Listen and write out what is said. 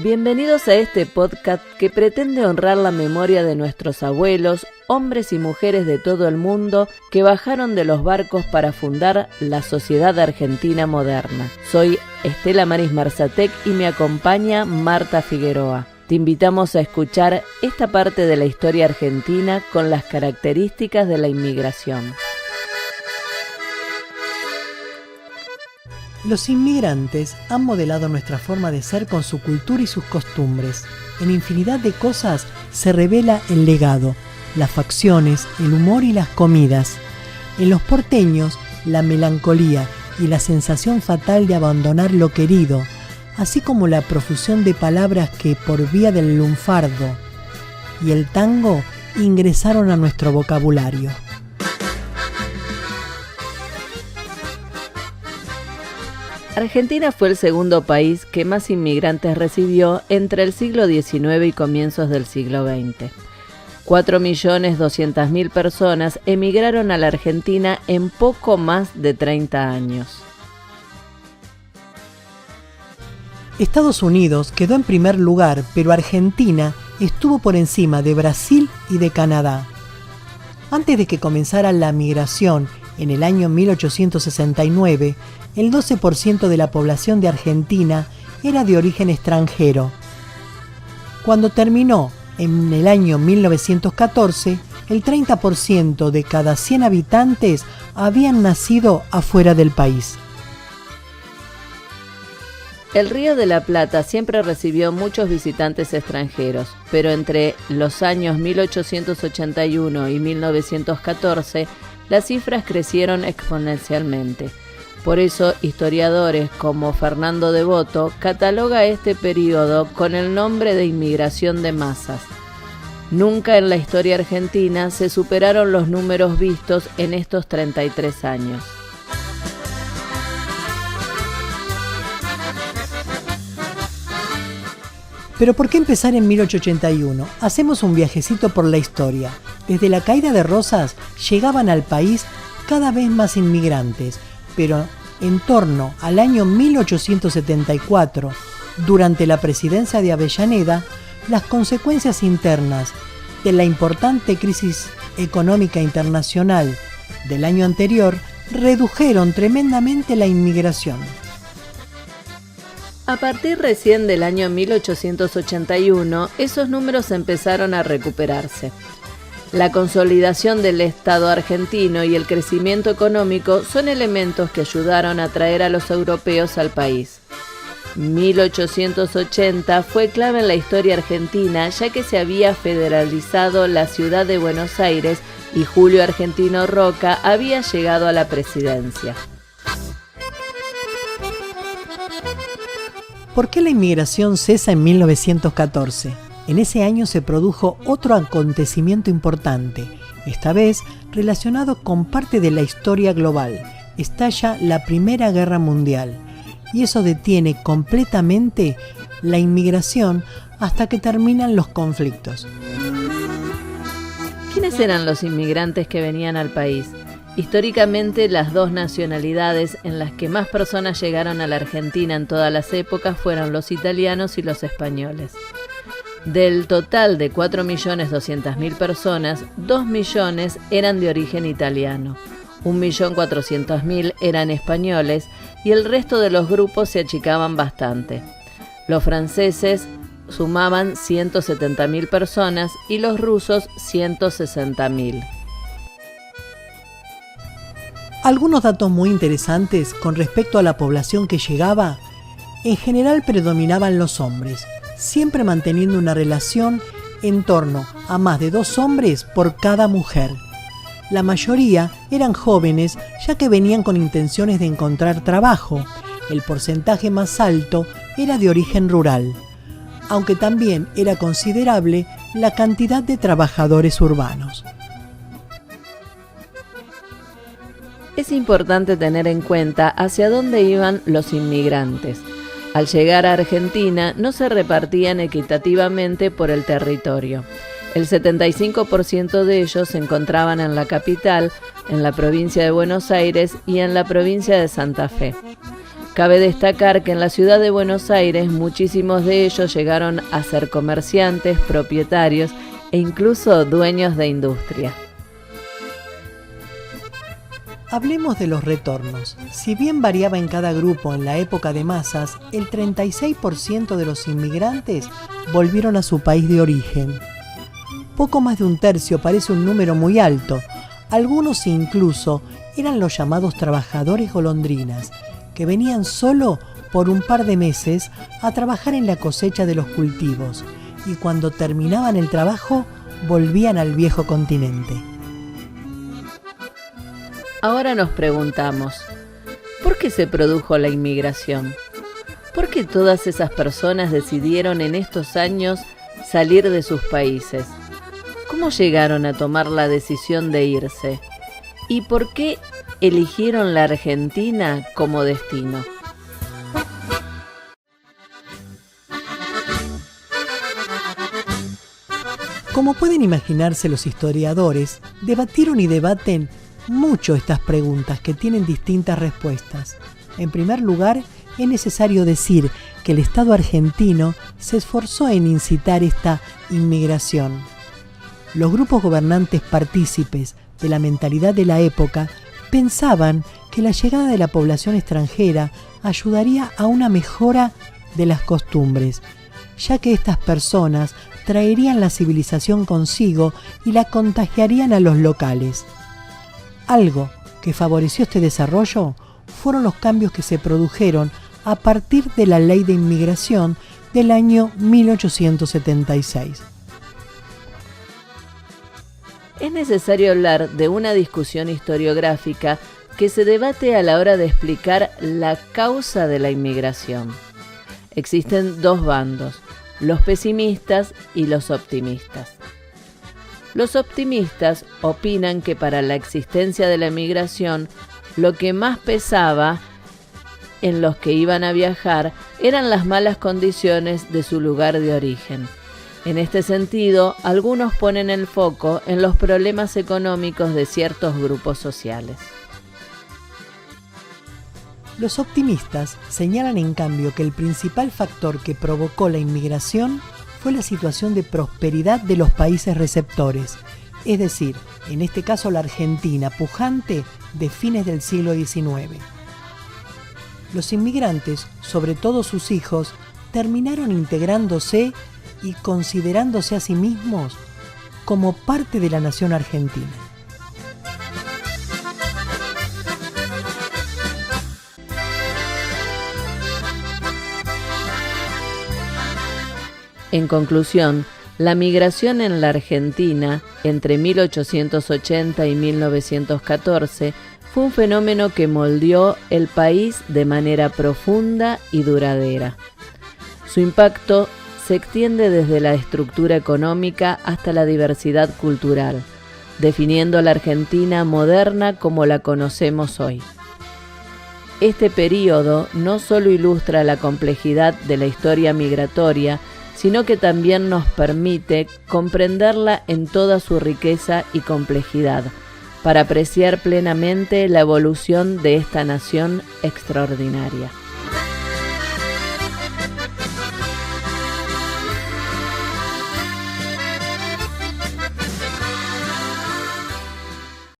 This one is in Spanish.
Bienvenidos a este podcast que pretende honrar la memoria de nuestros abuelos, hombres y mujeres de todo el mundo que bajaron de los barcos para fundar la sociedad argentina moderna. Soy Estela Maris Marzatec y me acompaña Marta Figueroa. Te invitamos a escuchar esta parte de la historia argentina con las características de la inmigración. Los inmigrantes han modelado nuestra forma de ser con su cultura y sus costumbres. En infinidad de cosas se revela el legado, las facciones, el humor y las comidas. En los porteños, la melancolía y la sensación fatal de abandonar lo querido, así como la profusión de palabras que por vía del lunfardo y el tango ingresaron a nuestro vocabulario. Argentina fue el segundo país que más inmigrantes recibió entre el siglo XIX y comienzos del siglo XX. 4.200.000 personas emigraron a la Argentina en poco más de 30 años. Estados Unidos quedó en primer lugar, pero Argentina estuvo por encima de Brasil y de Canadá. Antes de que comenzara la migración en el año 1869, el 12% de la población de Argentina era de origen extranjero. Cuando terminó en el año 1914, el 30% de cada 100 habitantes habían nacido afuera del país. El Río de la Plata siempre recibió muchos visitantes extranjeros, pero entre los años 1881 y 1914, las cifras crecieron exponencialmente. Por eso, historiadores como Fernando Devoto cataloga este periodo con el nombre de inmigración de masas. Nunca en la historia argentina se superaron los números vistos en estos 33 años. Pero ¿por qué empezar en 1881? Hacemos un viajecito por la historia. Desde la caída de Rosas llegaban al país cada vez más inmigrantes, pero en torno al año 1874, durante la presidencia de Avellaneda, las consecuencias internas de la importante crisis económica internacional del año anterior redujeron tremendamente la inmigración. A partir recién del año 1881, esos números empezaron a recuperarse. La consolidación del Estado argentino y el crecimiento económico son elementos que ayudaron a atraer a los europeos al país. 1880 fue clave en la historia argentina, ya que se había federalizado la ciudad de Buenos Aires y Julio Argentino Roca había llegado a la presidencia. ¿Por qué la inmigración cesa en 1914? En ese año se produjo otro acontecimiento importante, esta vez relacionado con parte de la historia global. Estalla la Primera Guerra Mundial y eso detiene completamente la inmigración hasta que terminan los conflictos. ¿Quiénes eran los inmigrantes que venían al país? Históricamente, las dos nacionalidades en las que más personas llegaron a la Argentina en todas las épocas fueron los italianos y los españoles. Del total de 4.200.000 personas, 2 millones eran de origen italiano, 1.400.000 eran españoles y el resto de los grupos se achicaban bastante. Los franceses sumaban 170.000 personas y los rusos 160.000. Algunos datos muy interesantes con respecto a la población que llegaba. En general predominaban los hombres, siempre manteniendo una relación en torno a más de 2 hombres por cada mujer. La mayoría eran jóvenes, ya que venían con intenciones de encontrar trabajo. El porcentaje más alto era de origen rural, aunque también era considerable la cantidad de trabajadores urbanos. Es importante tener en cuenta hacia dónde iban los inmigrantes. Al llegar a Argentina no se repartían equitativamente por el territorio. El 75% de ellos se encontraban en la capital, en la provincia de Buenos Aires y en la provincia de Santa Fe. Cabe destacar que en la ciudad de Buenos Aires muchísimos de ellos llegaron a ser comerciantes, propietarios e incluso dueños de industria. Hablemos de los retornos. Si bien variaba en cada grupo en la época de masas, el 36% de los inmigrantes volvieron a su país de origen. Poco más de un tercio parece un número muy alto. Algunos incluso eran los llamados trabajadores golondrinas, que venían solo por un par de meses a trabajar en la cosecha de los cultivos y cuando terminaban el trabajo volvían al viejo continente. Ahora nos preguntamos, ¿por qué se produjo la inmigración? ¿Por qué todas esas personas decidieron en estos años salir de sus países? ¿Cómo llegaron a tomar la decisión de irse? ¿Y por qué eligieron la Argentina como destino? Como pueden imaginarse, los historiadores debatieron y debaten mucho estas preguntas que tienen distintas respuestas. En primer lugar, es necesario decir que el Estado argentino se esforzó en incitar esta inmigración. Los grupos gobernantes partícipes de la mentalidad de la época pensaban que la llegada de la población extranjera ayudaría a una mejora de las costumbres, ya que estas personas traerían la civilización consigo y la contagiarían a los locales. Algo que favoreció este desarrollo fueron los cambios que se produjeron a partir de la Ley de Inmigración del año 1876. Es necesario hablar de una discusión historiográfica que se debate a la hora de explicar la causa de la inmigración. Existen dos bandos, los pesimistas y los optimistas. Los optimistas opinan que para la existencia de la inmigración, lo que más pesaba en los que iban a viajar eran las malas condiciones de su lugar de origen. En este sentido, algunos ponen el foco en los problemas económicos de ciertos grupos sociales. Los optimistas señalan en cambio que el principal factor que provocó la inmigración fue la situación de prosperidad de los países receptores, es decir, en este caso la Argentina pujante de fines del siglo XIX. Los inmigrantes, sobre todo sus hijos, terminaron integrándose y considerándose a sí mismos como parte de la nación argentina. En conclusión, la migración en la Argentina entre 1880 y 1914 fue un fenómeno que moldeó el país de manera profunda y duradera. Su impacto se extiende desde la estructura económica hasta la diversidad cultural, definiendo a la Argentina moderna como la conocemos hoy. Este período no solo ilustra la complejidad de la historia migratoria, sino que también nos permite comprenderla en toda su riqueza y complejidad, para apreciar plenamente la evolución de esta nación extraordinaria.